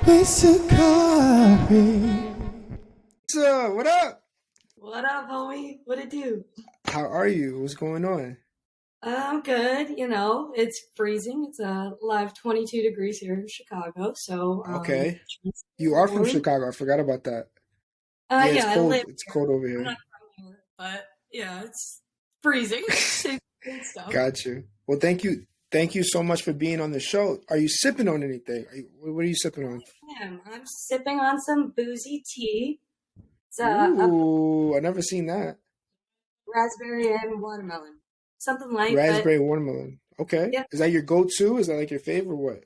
with Sakari. So, what up? What up, homie? What it do? How are you? What's going on? I'm good. It's freezing. It's a live 22 degrees here in Chicago. So, Okay. just You are from warm. Chicago. I forgot about that. Yeah, it's Yeah, I cold. live It's here. cold over I'm not here. from here, but yeah, it's freezing. Same stuff. Got you. Well, thank you. Thank you so much for being on the show. Are you sipping on anything? What are you sipping on? I'm sipping on some boozy tea. It's a Ooh, I never seen that. raspberry and watermelon. Something light, but Raspberry watermelon. Okay. yeah, Is that your go-to? Is that like your favorite or what?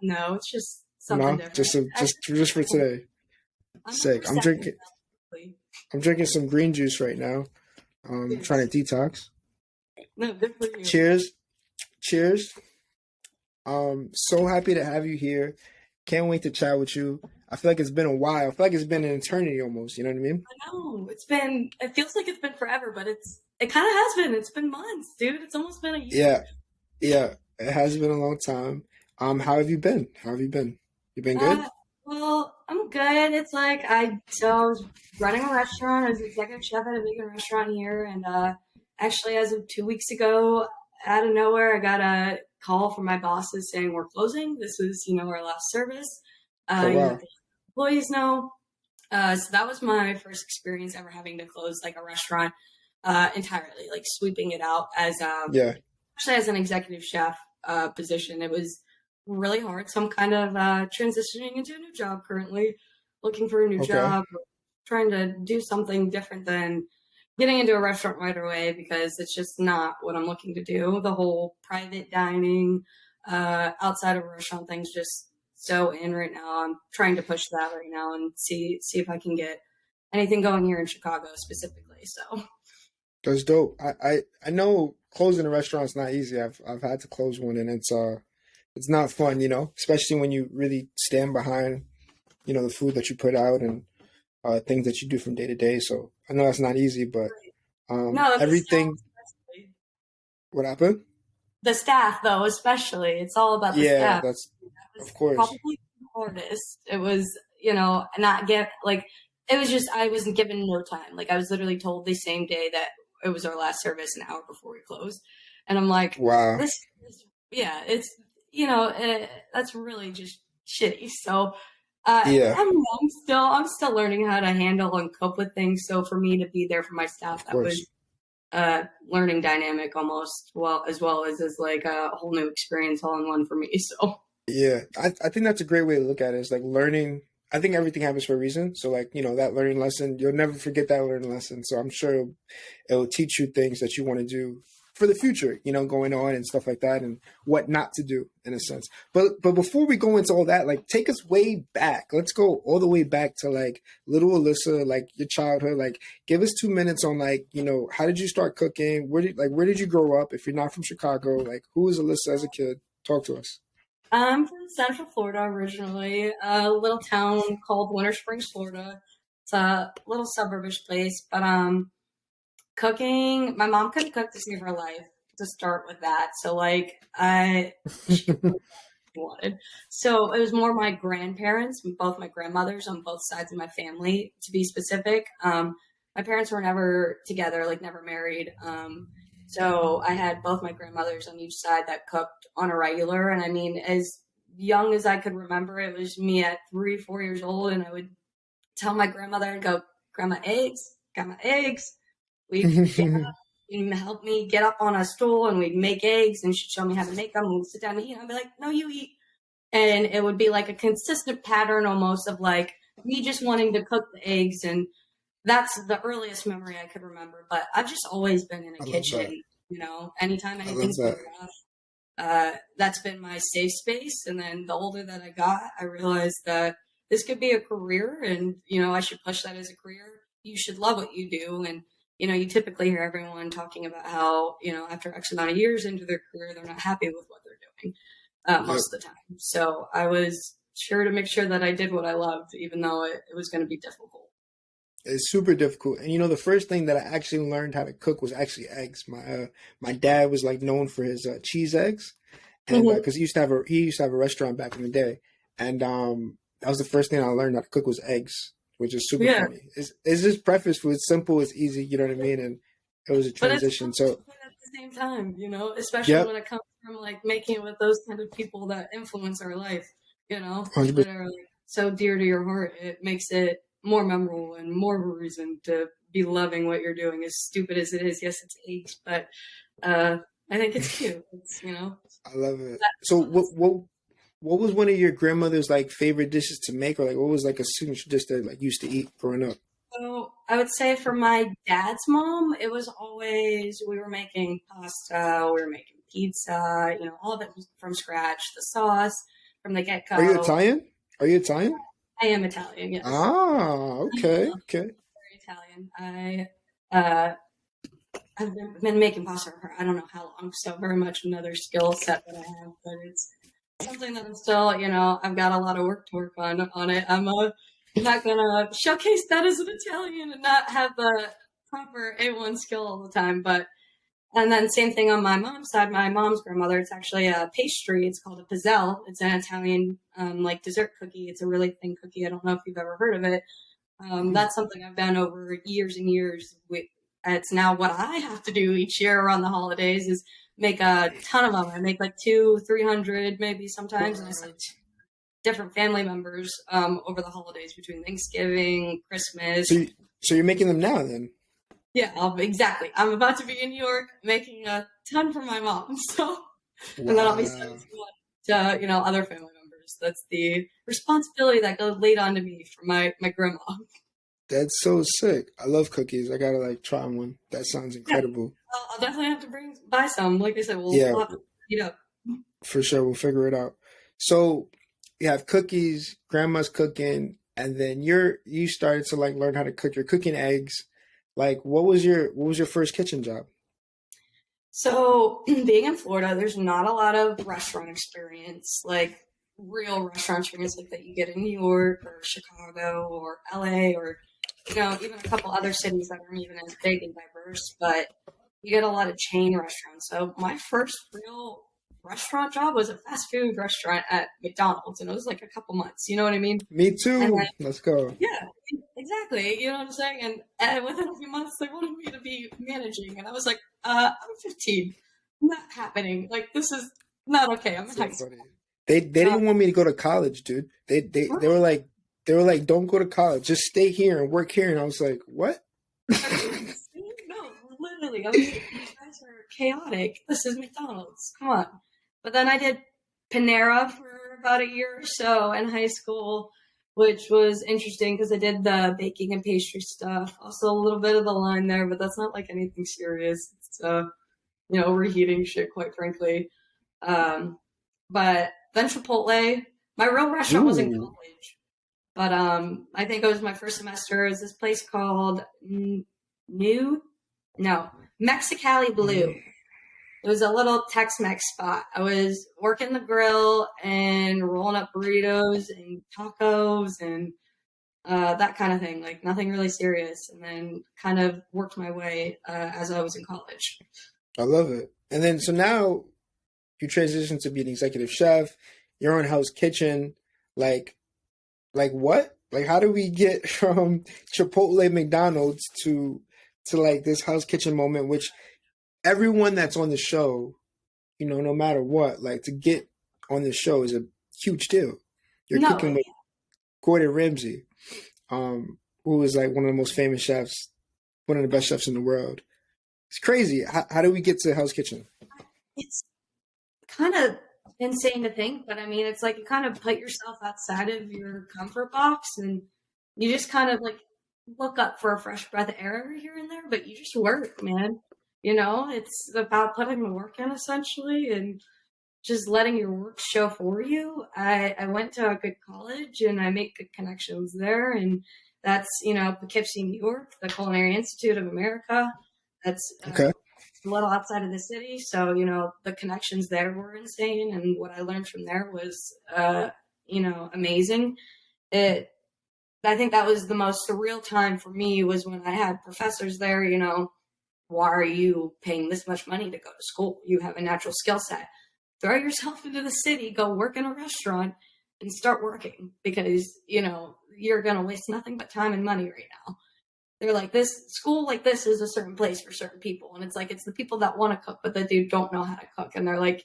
no, it's just something No, different. just for today. I'm Sick. overstepping. I'm drinking some green juice right now. Trying to detox. No, good for you. Cheers. Cheers. So happy to have you here. Can't wait to chat with you. I feel like it's been a while. I feel like it's been an eternity almost. You know what I mean? I know it feels like it's been forever, but it kind of has been. It's been months, dude. It's almost been a Yeah, year. yeah. It has been a long time. How have you been? How have you been? You been good? Uh, well, I'm good. It's like I was running a restaurant. I was executive chef at a vegan restaurant here, and actually, as of 2 weeks ago, out of nowhere, I got a call from my bosses saying we're closing. This was, our last service. Oh wow. The employees know. So that was my first experience ever having to close like a restaurant entirely, like sweeping it out as Yeah. actually as an executive chef position. It was really hard. So I'm kind of transitioning into a new job currently, looking for a new Okay. job, trying to do something different than getting into a restaurant right away because it's just not what I'm looking to do. The whole private dining outside of a restaurant thing's just so in right now. I'm trying to push that right now and see if I can get anything going here in Chicago specifically. So That's dope. I know closing a restaurant's not easy. I've had to close one and it's not fun, especially when you really stand behind, the food that you put out and things that you do from day to day. So I know that's not easy, but no, the staff everything. especially. What happened? The staff though, especially. It's all about the Yeah, staff. that's That was of course. probably the hardest. It was, not get like it was just I wasn't given no time. Like I was literally told the same day that it was our last service an hour before we closed. And I'm like, Wow. this yeah, it's that's really just shitty. So Yeah, I'm still learning how to handle and cope with things. So for me to be there for my staff, of that was course. learning dynamic almost as like a whole new experience all in one for me. So Yeah, I think that's a great way to look at it. It's like learning. I think everything happens for a reason. So like, that learning lesson, you'll never forget that learning lesson. So I'm sure it'll teach you things that you want to do for the future, going on and stuff like that and what not to do in a sense. But before we go into all that, like take us way back. Let's go all the way back to like little Alyssa, like your childhood. Like give us 2 minutes on like, how did you start cooking? Where did you grow up? If you're not from Chicago, like who is Alyssa as a kid? Talk to us. I'm from Central Florida originally, a little town called Winter Springs, Florida. It's a little suburbish place, but cooking. My mom couldn't cook to save her life. To start with that, so like she wanted. So it was more my grandparents, both my grandmothers on both sides of my family, to be specific. My parents were never together, like never married. So I had both my grandmothers on each side that cooked on a regular. And I mean, as young as I could remember, it was me at 3, 4 years old, and I would tell my grandmother and go, "Grandma, eggs, grandma, eggs." We'd get up and help me get up on a stool, and we'd make eggs, and she'd show me how to make them. And we'd sit down and eat. And I'd be like, "No, you eat." And it would be like a consistent pattern almost of like me just wanting to cook the eggs. And that's the earliest memory I could remember. But I've just always been in a I love that. kitchen, anytime I love anything's been that. rough. That's been my safe space. And then the older that I got, I realized that this could be a career, and, I should push that as a career. You should love what you do. And, you typically hear everyone talking about how, after X amount of years into their career, they're not happy with what they're doing Yep. most of the time. So I was sure to make sure that I did what I loved, even though it was going to be difficult. It's super difficult. And the first thing that I actually learned how to cook was actually eggs. My dad was like known for his cheese eggs, and Mm-hmm. because he used to have a restaurant back in the day, and that was the first thing I learned how to cook was eggs, which is super Yeah. funny. It's just breakfast food. It's simple, it's easy, you know what I mean? And it was a But it's transition. fun So, at the same time, you know, especially yep, when it comes from like making it with those kind of people that influence our life, you know, 100%. that are like so dear to your heart. It makes it more memorable and more of a reason to be loving what you're doing. As stupid as it is, yes, it's eggs, but uh, I think it's cute. It's, you know, I love it. that's So, what that's what was one of your grandmother's like favorite dishes to make, or like what was like a signature dish that like used to eat growing up? so I would say for my dad's mom, it was always we were making pasta, we were making pizza, you know, all of it from scratch. The sauce from the get Are you go. Italian? Are you Italian? I am Italian, yes. Ah, okay, okay. Very Italian. Uh, I've been making pasta for I don't know how long, so very much another skill set that I have, but it's something that I'm still, you know, I've got a lot of work to work on it. I'm not gonna showcase that as an Italian and not have the proper A1 skill all the time, but and then same thing on my mom's side. My mom's grandmother, it's actually a pastry. It's called a pizzelle. It's an Italian like dessert cookie. It's a really thin cookie. I don't know if you've ever heard of it. Hmm. That's something I've done over years and years. It's now what I have to do each year around the holidays is make a ton of them. I make like 300 maybe sometimes, and I send What? different family members over the holidays between Thanksgiving, Christmas. So, so you're making them now then? Yeah, exactly. I'm about to be in New York making a ton for my mom. So, and then I'll be sending Wow, some to, you know, other family members. That's the responsibility that goes laid on to me from my grandma. that's so sick. I love cookies. I gotta like try one. That sounds Yeah, incredible. I'll definitely have to buy some. Like I said, Yeah, we'll have to eat up. for sure. We'll figure it out. So you have cookies, grandma's cooking, and then you started to like learn how to cook. You're cooking eggs. Like what was your first kitchen job? So, being in Florida, there's not a lot of restaurant experience, like real restaurant experience like that you get in New York or Chicago or LA or, you know, even a couple other cities that aren't even as big and diverse, but you get a lot of chain restaurants. So, my first real restaurant job was a fast food restaurant at McDonald's, and it was like a couple months, you know what I mean? Me And too. Let's go. yeah, exactly. You know what I'm saying? And within a few months, they wanted me to be managing, and I was like, I'm 15. Not happening. Like this is not okay. I'm in So high school. funny. They didn't want me to go to college, dude. They were Right. like don't go to college. Just stay here and work here. And I was like, what? Are you insane? No, literally. I was like, you guys are chaotic. This is McDonald's. Come on. But then I did Panera for about a year or so in high school, which was interesting because I did the baking and pastry stuff. Also a little bit of the line there, but that's not like anything serious. It's you know, reheating shit, quite frankly. Um, but then Chipotle. My real restaurant was in Ooh. college, but I think it was my first semester. It was this place called New, no, Mexicali Blue. Mm. It was a little Tex-Mex spot. I was working the grill and rolling up burritos and tacos and that kind of thing. Like nothing really serious, and then kind of worked my way as I was in college. I love it. And then so now you transition to being executive chef, your own house kitchen. Like what? Like how do we get from Chipotle McDonald's to like this house kitchen moment, which everyone that's on the show, you know, no matter what, like to get on the show is a huge deal. You're No, cooking with Gordon Ramsay, who is like one of the most famous chefs, one of the best chefs in the world. It's crazy. How do we get to Hell's Kitchen? it's kind of insane to think, but I mean, it's like you kind of put yourself outside of your comfort box and you just kind of like look up for a fresh breath of air every here and there, but you just work, man. You know, it's about putting the work in essentially and just letting your work show for you. I went to a good college and I make good connections there. And that's, you know, Poughkeepsie, New York, the Culinary Institute of America. That's Okay. a little outside of the city. So, you know, the connections there were insane. And what I learned from there was, you know, amazing. It, I think that was the most surreal time for me was when I had professors there, you know, why are you paying this much money to go to school? You have a natural skill set. Throw yourself into the city, go work in a restaurant, and start working because, you're going to waste nothing but time and money right now. They're like, this school like this is a certain place for certain people. And it's like, it's the people that want to cook, but that they don't know how to cook. And they're like,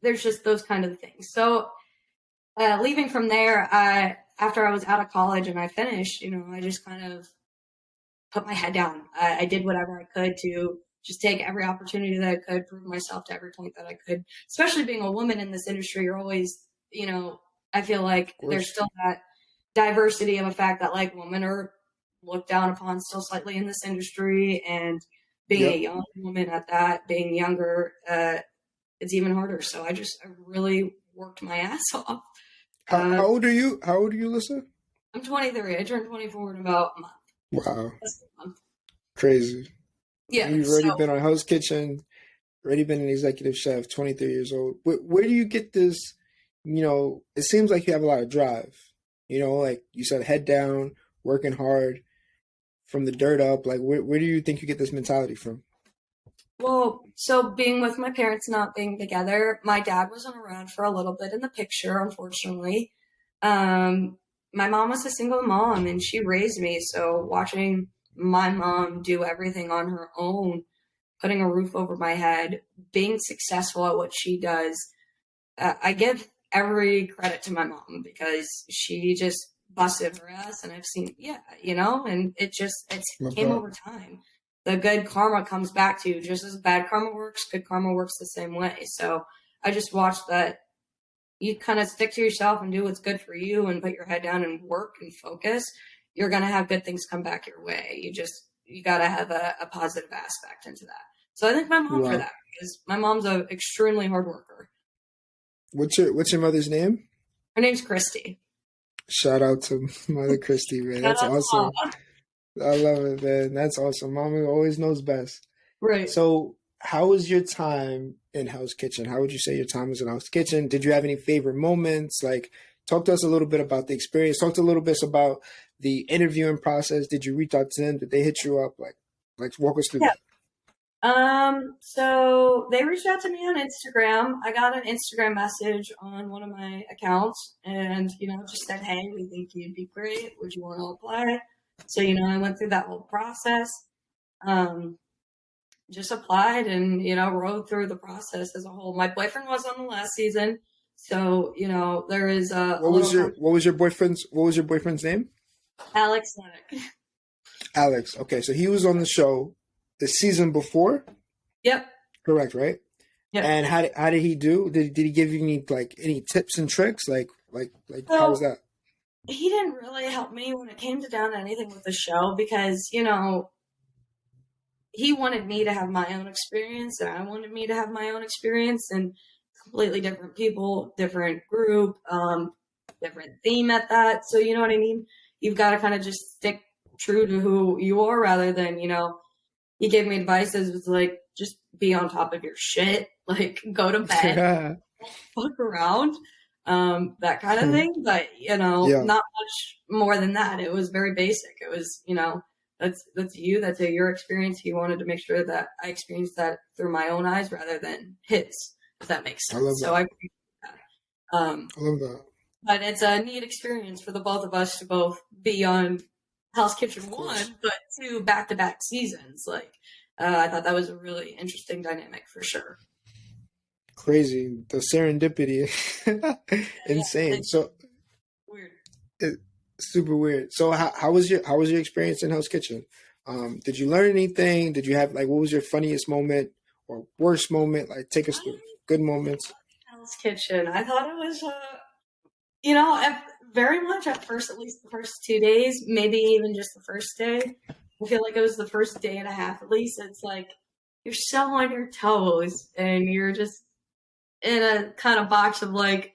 there's just those kind of things. So leaving from there, after I was out of college and I finished, I just kind of put my head down. I did whatever I could to just take every opportunity that I could, prove myself to every point that I could, especially being a woman in this industry. You're always, I feel like there's still that diversity of a fact that like women are looked down upon still slightly in this industry, and being a young woman at that, being younger, it's even harder. So I really worked my ass off. How old are you? How old are you, Alyssa? I'm 23. I turned 24 in about a month. Wow. Crazy. Yeah. You've already been on Hell's Kitchen, already been an executive chef, 23 years old. Where do you get this, it seems like you have a lot of drive, like you said, head down, working hard, from the dirt up. Like, where do you think you get this mentality from? Well, so being with my parents not being together, my dad wasn't around for a little bit in the picture, unfortunately. My mom was a single mom and she raised me. So watching my mom do everything on her own, putting a roof over my head, being successful at what she does, I give every credit to my mom because she just busted her ass, and I've seen, and it came over time. The good karma comes back to you. Just as bad karma works, good karma works the same way. So I just watched that. You kind of stick to yourself and do what's good for you and put your head down and work and focus. You're going to have good things come back your way. You got to have a positive aspect into that. So I thank my mom for that, because my mom's an extremely hard worker. What's your mother's name? Her name's Christy. Shout out to Mother Christy, man. That's awesome. I love it, man. That's awesome. Mama always knows best. Right. So how was your time in Hell's Kitchen? How would you say your time was in Hell's Kitchen? Did you have any favorite moments? Like, talk to us a little bit about the experience. Talk to a little bit about the interviewing process. Did you reach out to them? Did they hit you up? Like walk us through that. So they reached out to me on Instagram. I got an Instagram message on one of my accounts and, just said, hey, we think you'd be great. Would you want to apply? So, I went through that whole process, just applied and, rode through the process as a whole. My boyfriend was on the last season. So, there is what was your boyfriend's name? Alex Lennox. Alex. Okay. So he was on the show the season before? Yep. Correct, right? Yep. And how did he do? Did he give you any tips and tricks? Like how was that? He didn't really help me when it came down to anything with the show because, he wanted me to have my own experience and I wanted me to have my own experience, and completely different people, different group, different theme at that. So you know what I mean? You've got to kind of just stick true to who you are rather than, he gave me advice as was like, just be on top of your shit, like go to bed, fuck around, that kind of thing. But, not much more than that. It was very basic. It was, that's you, that's your experience. He wanted to make sure that I experienced that through my own eyes rather than his, if that makes sense. I appreciate that. I love that. But it's a neat experience for the both of us to both be on Hell's Kitchen 1, but 2 back-to-back seasons. Like, I thought that was a really interesting dynamic for sure. Crazy. The serendipity. Insane. Yeah, so weird. Super weird. So how was your experience in Hell's Kitchen? Did you learn anything? Did you have what was your funniest moment or worst moment? Like, take us through good moments. Hell's Kitchen. I thought it was very much at first, at least the first 2 days, maybe even just the first day. I feel like it was the first day and a half, at least. It's like you're so on your toes and you're just in a kind of box of like,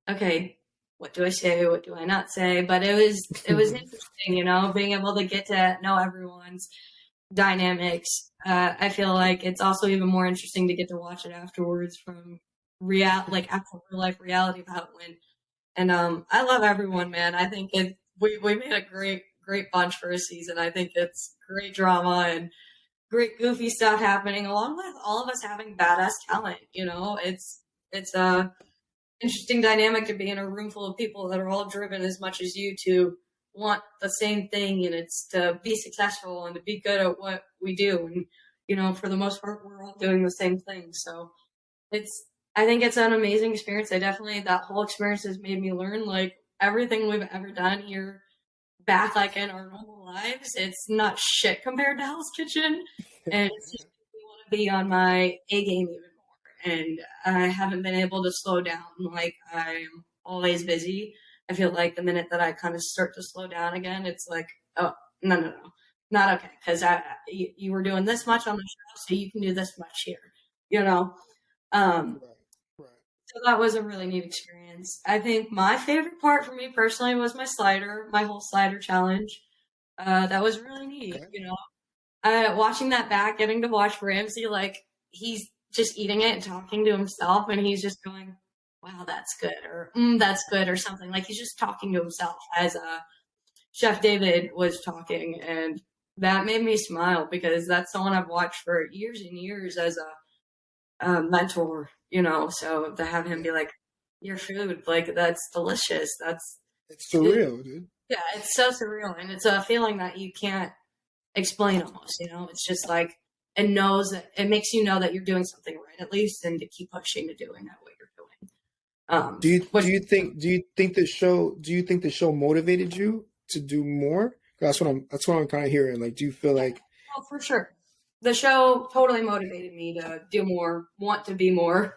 okay, what do I say? What do I not say? But it was interesting, being able to get to know everyone's dynamics. I feel like it's also even more interesting to get to watch it afterwards from actual real life reality of how it went. And I love everyone, man. I think we made a great bunch for a season. I think it's great drama and great goofy stuff happening, along with all of us having badass talent. It's interesting dynamic to be in a room full of people that are all driven as much as you to want the same thing, and it's to be successful and to be good at what we do. And, for the most part, we're all doing the same thing. So I think it's an amazing experience. That whole experience has made me learn, like, everything we've ever done here back, like, in our normal lives. It's not shit compared to Hell's Kitchen. And it's just we want to be on my A game even more. And I haven't been able to slow down. Like, I'm always busy. I feel like the minute that I kind of start to slow down again, it's like, oh, no, not okay. Because you were doing this much on the show, so you can do this much here, you know? Um, Right. so that was a really neat experience. I think my favorite part for me personally was my whole slider challenge. That was really neat, Okay. Watching that back, getting to watch Ramsey, like, he's just eating it and talking to himself, and he's just going, wow, that's good, or that's good, or something. Like, he's just talking to himself as Chef David was talking, and that made me smile because that's someone I've watched for years and years as a mentor, so to have him be like, your food, like, that's delicious. It's surreal, dude. Yeah, it's so surreal, and it's a feeling that you can't explain almost, it's just like, it makes you know that you're doing something right, at least, and to keep pushing to doing that what you're doing. Do you think the show motivated you to do more? That's what I'm kind of hearing. Like, do you feel like Oh, for sure. The show totally motivated me to do more, want to be more.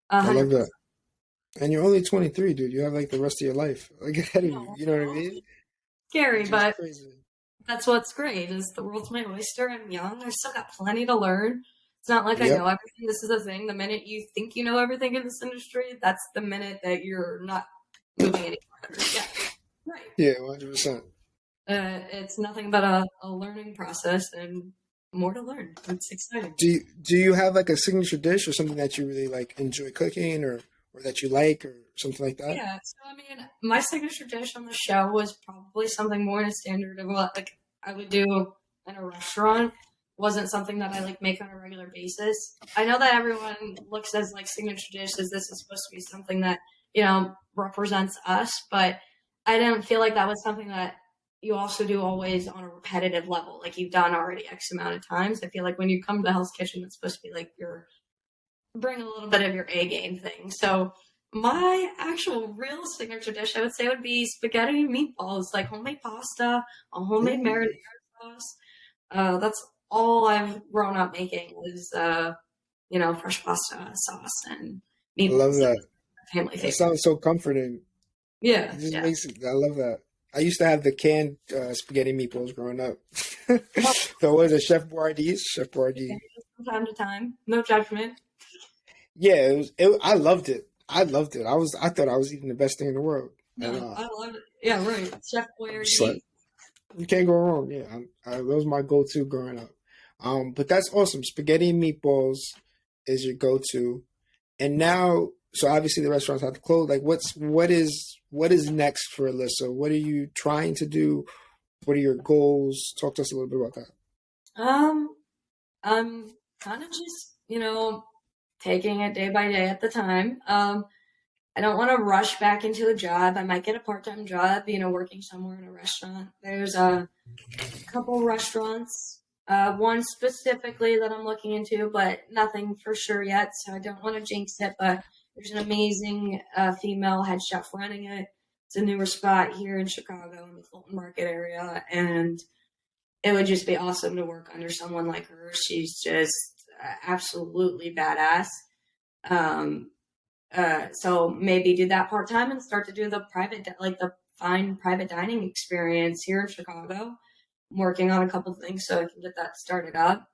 I love 100%. that? And you're only 23, dude. You have like the rest of your life like ahead of you. You know what I mean? Scary, Which is but crazy. that's what's great is the world's my oyster. I'm young. I still got plenty to learn. It's not like I Yep. know everything. This is the thing. The minute you think you know everything in this industry, that's the minute that you're not moving any farther. Yeah, right. Yeah, 100%. It's nothing but a learning process and more to learn. It's exciting. Do you have like a signature dish or something that you really like enjoy cooking or that you like or something like that? Yeah, so I mean, my signature dish on the show was probably something more in a standard of what like I would do in a restaurant. Wasn't something that I like make on a regular basis. I know that everyone looks as like signature dish as this is supposed to be something that represents us, but I didn't feel like that was something that you also do always on a repetitive level, like you've done already X amount of times. I feel like when you come to Hell's Kitchen, it's supposed to be like you're bring a little bit of your A game thing. So my actual real signature dish, I would say, would be spaghetti and meatballs, like homemade pasta, a homemade Ooh, marinara sauce. That's all I've grown up making was, fresh pasta sauce and I love meatballs. that. That's my family That favorite. sounds so comforting. Yeah, It just yeah. makes it. I love that. I used to have the canned spaghetti meatballs growing up. Well, So what is it, Chef Boyardee's? Chef Boyardee. from time to time, no judgment. Yeah, it was. I loved it. I loved it. I thought I was eating the best thing in the world, and No, I love it. Yeah, right. Chef just like Boyardee. you can't go wrong. Yeah, that was my go-to growing up. But that's awesome. Spaghetti and meatballs is your go-to, and now, so obviously the restaurants have to close. Like, what is next for Alyssa? What are you trying to do? What are your goals? Talk to us a little bit about that. I'm kind of just, taking it day by day at the time. I don't want to rush back into a job. I might get a part-time job, working somewhere in a restaurant. There's a couple restaurants, one specifically that I'm looking into, but nothing for sure yet. So I don't want to jinx it, but there's an amazing female head chef running it. It's a newer spot here in Chicago in the Fulton Market area, and it would just be awesome to work under someone like her. She's just absolutely badass. Um, so maybe do that part time and start to do the the fine private dining experience here in Chicago. I'm working on a couple things so I can get that started up.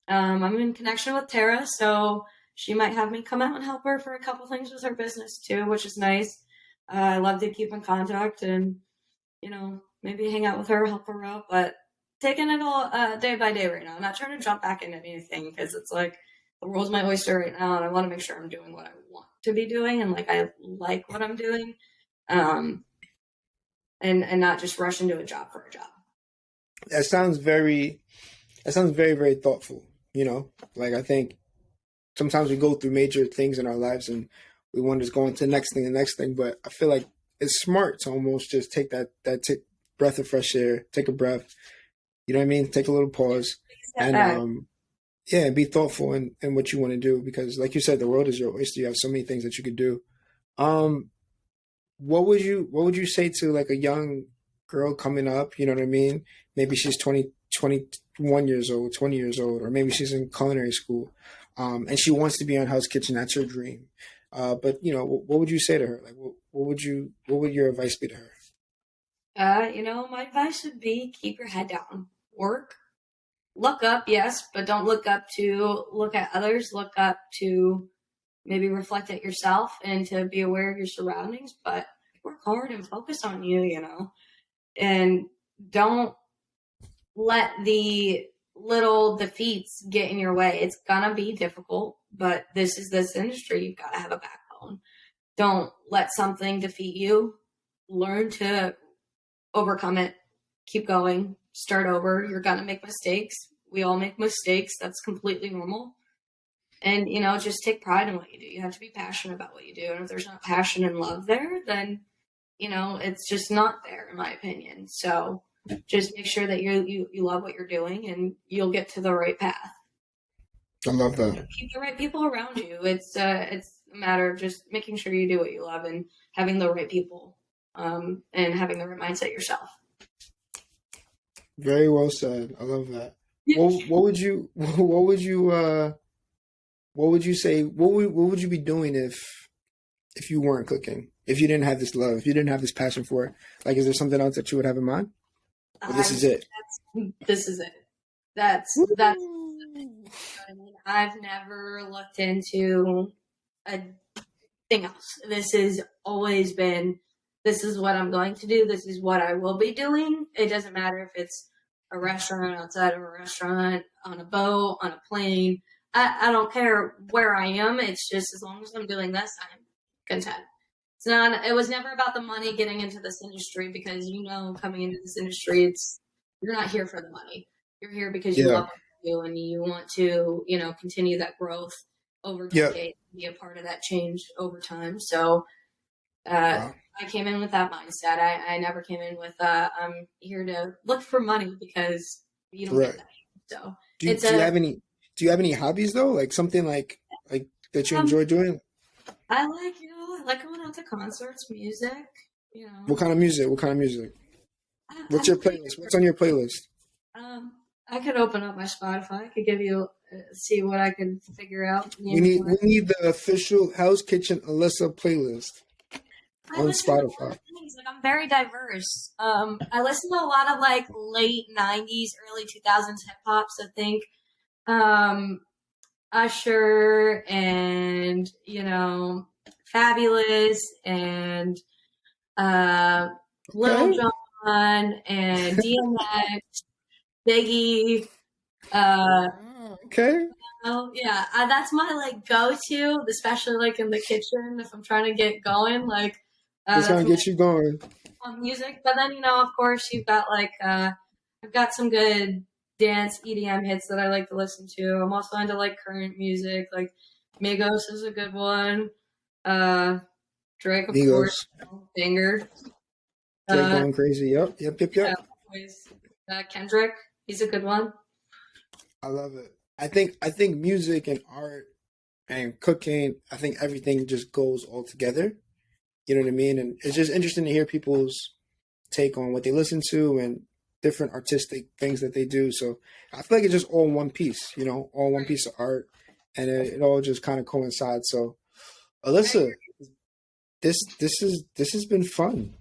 I'm in connection with Tara, so she might have me come out and help her for a couple things with her business too, which is nice. I love to keep in contact and maybe hang out with her, help her out, but taking it all day by day right now. I'm not trying to jump back into anything because it's like the world's my oyster right now, and I want to make sure I'm doing what I want to be doing and like I like what I'm doing, um, and not just rush into a job for a job. That sounds very, very thoughtful. Like, I think sometimes we go through major things in our lives and we want to just go into the next thing. But I feel like it's smart to almost just take that breath of fresh air, take a breath. You know what I mean? Take a little pause, Step and back. yeah, be thoughtful in what you want to do because, like you said, the world is your oyster. You have so many things that you could do. Um, what would you say to like a young girl coming up? You know what I mean? Maybe she's 21 years old, 20 years old, or maybe she's in culinary school, and she wants to be on Hell's Kitchen. That's her dream. But what would you say to her? Like, what would your advice be to her? My advice would be keep your head down. Work. Look up, yes, but don't look up to look at others. Look up to maybe reflect at yourself and to be aware of your surroundings, but work hard and focus on you, and don't let the little defeats get in your way. It's gonna be difficult, but this is this industry. You've got to have a backbone. Don't let something defeat you. Learn to overcome it. Keep going. Start over. You're gonna make mistakes. We all make mistakes. That's completely normal. And, just take pride in what you do. You have to be passionate about what you do. And if there's not passion and love there, then, it's just not there, in my opinion. So just make sure that you love what you're doing and you'll get to the right path. I love that. Keep the right people around you. It's a matter of just making sure you do what you love and having the right people, and having the right mindset yourself. Very well said. I love that. What would you what would you what would you say? What would you be doing if you weren't cooking? If you didn't have this love, if you didn't have this passion for it, like, is there something else that you would have in mind? Or this is it. This is it. That's. I mean, I've never looked into a thing else. This has always been. This is what I'm going to do. This is what I will be doing. It doesn't matter if it's a restaurant outside of a restaurant, on a boat, on a plane. I don't care where I am. It's just as long as I'm doing this, I'm content. It was never about the money getting into this industry because, coming into this industry, you're not here for the money. You're here because you love what you do and you want to, continue that growth over decades, be a part of that change over time. So, wow. I came in with that mindset. I never came in with, I'm here to look for money because you don't get that. So do you have any hobbies though? Like something like that you enjoy doing? I like going out to concerts, music, What kind of music? What's your playlist? What's on your playlist? I could open up my Spotify. I could give you, see what I can figure out. We need the official Hell's Kitchen Alyssa playlist on Spotify. I'm very diverse. I listen to a lot of late 90s, early 2000s hip hop. So think Usher and Fabulous and Lil Jon and DMX, Biggie. Okay. Yeah, that's my go-to, especially in the kitchen if I'm trying to get going. It's gonna get you going. On music, but then of course you've got I've got some good dance EDM hits that I like to listen to. I'm also into current music, Migos is a good one. Drake, of course, banger. Drake going crazy. Yep. Yeah, always. Kendrick, he's a good one. I love it. I think music and art and cooking, I think everything just goes all together. You know what I mean? And it's just interesting to hear people's take on what they listen to and different artistic things that they do. So I feel like it's just all one piece, all one piece of art, and it all just kind of coincides. So, Alyssa, this has been fun.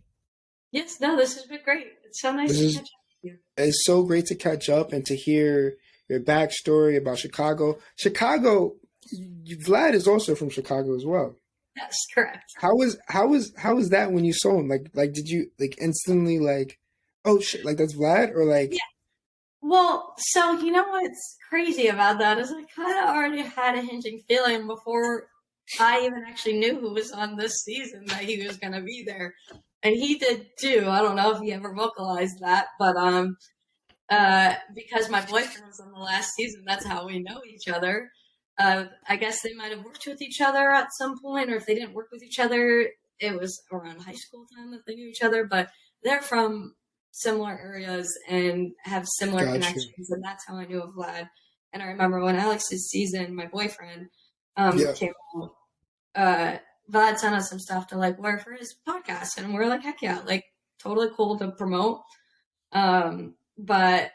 Yes, no, this has been great. It's so nice to catch up with you. It's so great to catch up and to hear your backstory about Chicago. Vlad is also from Chicago as well. Yes, correct. How was that when you saw him? Like did you instantly oh shit, that's Vlad, or Yeah. Well, so what's crazy about that is I kind of already had a hinging feeling before I even actually knew who was on this season that he was going to be there, and he did too. I don't know if he ever vocalized that, but because my boyfriend was on the last season, that's how we know each other. I guess they might have worked with each other at some point, or if they didn't work with each other, it was around high school time that they knew each other. But they're from similar areas and have similar Got you. connections, and that's how I knew of Vlad. And I remember when Alex's season, my boyfriend, Yeah. came out, uh, Vlad sent us some stuff to like wear for his podcast, and we're like, heck yeah, like totally cool to promote. But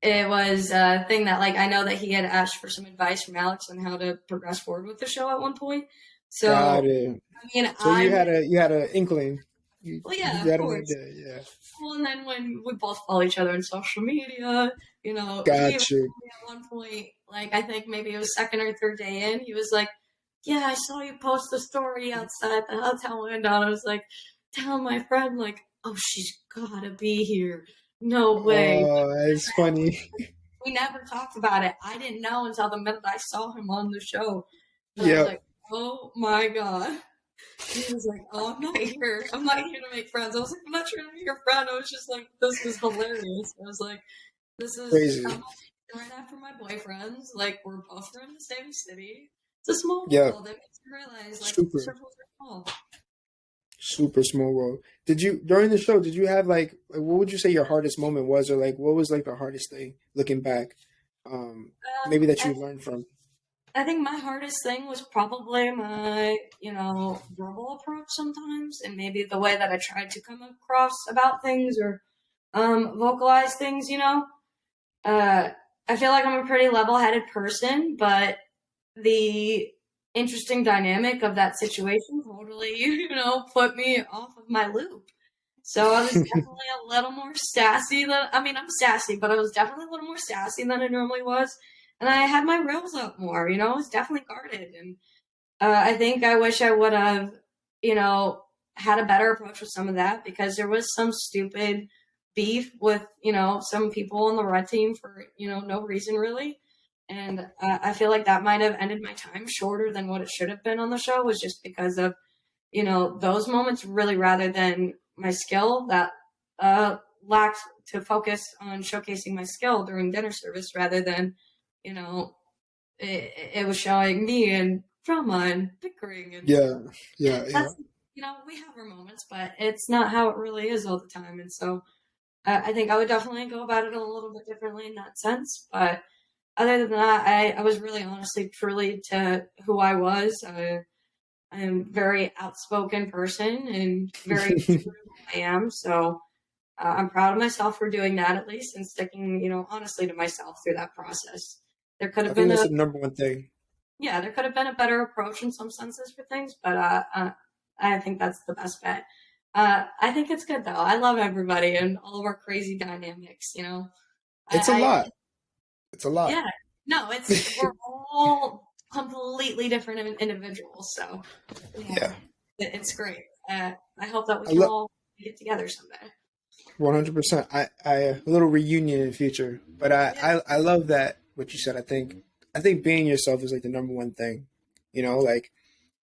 it was a thing that like I know that he had asked for some advice from Alex on how to progress forward with the show at one point. Got So it. I mean, So you had a inkling. well, yeah, You of had an course. idea. Yeah. Well, and then when we both follow each other on social media, he even Got you. told me at one point, like I think maybe it was second or third day in, he was like, "Yeah, I saw you post a story outside the hotel window." And I was like, telling my friend, like, "Oh, she's gotta be here. No way." Oh, that's funny. We never talked about it. I didn't know until the minute I saw him on the show. And I was Yep. like, oh my God. He was like, oh, I'm not here. I'm not here to make friends. I was like, I'm not trying to be your friend. I was just like, this is hilarious. I was like, this is, Crazy. I'm right after my boyfriends. Like, we're both from the same city. It's a small Yep. world. It makes you realize, like, Super. circles are small. Super small world. Did you during the show? Did you have what would you say your hardest moment was, or like what was like the hardest thing looking back? Maybe that you learned from. I think my hardest thing was probably my, verbal approach sometimes, and maybe the way that I tried to come across about things or vocalize things. I feel like I'm a pretty level-headed person, but the interesting dynamic of that situation totally, put me off of my loop. So I was definitely a little more sassy I'm sassy, but I was definitely a little more sassy than I normally was. And I had my rails up more, I was definitely guarded. And I think I wish I would have, had a better approach with some of that, because there was some stupid beef with, some people on the red team for, no reason really. And I feel like that might have ended my time shorter than what it should have been on the show, was just because of, those moments, really, rather than my skill that lacked to focus on showcasing my skill during dinner service, rather than, it was showing me and drama and bickering. And Yeah, yeah, yeah. that's, we have our moments, but it's not how it really is all the time. And so I think I would definitely go about it a little bit differently in that sense. But other than that, I was really honestly, truly to who I was. I am a very outspoken person and very true to who I am. So I'm proud of myself for doing that, at least, and sticking, honestly to myself through that process. There could I have think been that's the number one thing. there could have been a better approach in some senses for things, but I think that's the best bet. I think it's good though. I love everybody and all of our crazy dynamics. It's a lot. It's a lot. Yeah, no, we're all completely different individuals, so Yeah. it's great. I hope that we I can love all get together someday. 100%. I a little reunion in the future, but Yeah, I love that what you said. I think being yourself is like the number one thing. Like,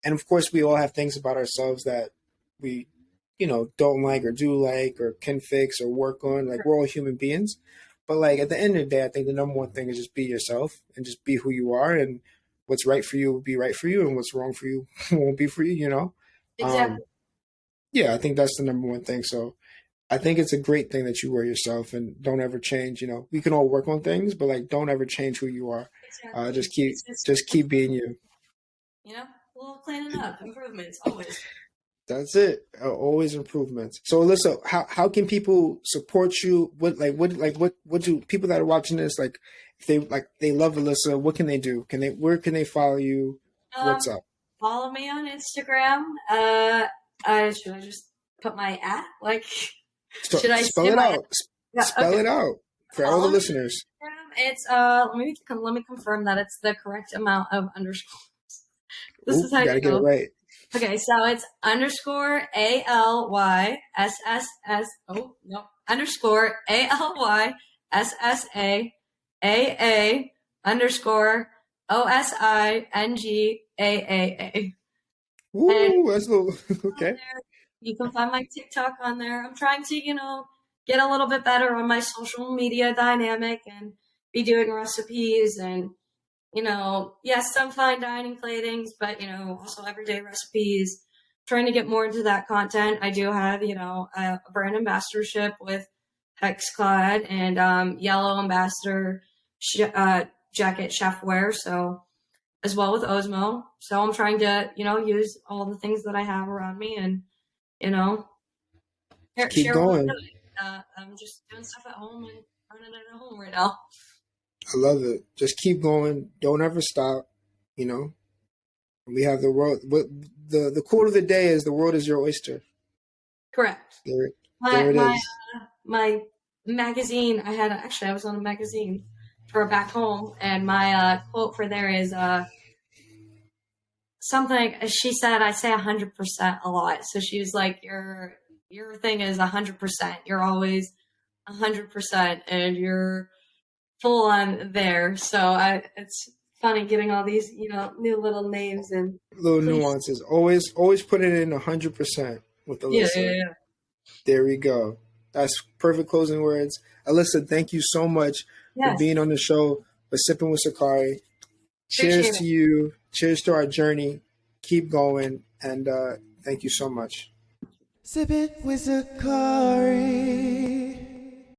and of course we all have things about ourselves that we don't like or do like or can fix or work on. Like we're all human beings, but like at the end of the day, I think the number one thing is just be yourself and just be who you are, and what's right for you will be right for you, and what's wrong for you won't be for you. exactly. Um, yeah, I think that's the number one thing. So I think it's a great thing that you were yourself and don't ever change. We can all work on things, but like don't ever change who you are. Exactly. Just keep being you. A little cleaning up, improvements, always. That's it. Always improvements. So Alyssa, how can people support you? What do people that are watching this, like, if they love Alyssa, what can they do? Where can they follow you? What's up? Follow me on Instagram. Should I just put my at? Like, So, should I spell say it my at? out. Yeah, Spell okay. it out for all the Follow me listeners. on Instagram. It's let me confirm that it's the correct amount of underscores. This Ooh, is how you you gotta get it know. right. Okay, so it's underscore ALYSSS. Oh no, underscore ALYSSAAA underscore OSINGAAA. And Ooh, that's a little on okay. there, you can find my TikTok on there. I'm trying to, get a little bit better on my social media dynamic and be doing recipes and yes, some fine dining platings, but, also everyday recipes, trying to get more into that content. I do have, a brand ambassadorship with Hexclad and Yellow Ambassador Jacket Chefware. So, as well with Osmo. So I'm trying to, use all the things that I have around me and, you know, Just keep share what I'm going. doing. I'm just doing stuff at home and running it at home right now. I love it. Just keep going. Don't ever stop. You know, we have the world. What the quote of the day is: "The world is your oyster." Correct. There, My there it my is. my magazine. I was on a magazine for back home, and my quote for there is something. She said, "I say 100% a lot." So she was like, "Your thing is 100%. You're always 100%, and you're full on there." So it's funny getting all these, new little names and Little please. nuances. Always put it in 100% with Yeah, yeah, Alyssa. yeah. There we go. That's perfect closing words. Alyssa, thank you so much for Yes, being on the show, for sipping with Sakari. Cheers appreciate to it. you. Cheers to our journey. Keep going. And thank you so much. Sippin' with Sakari.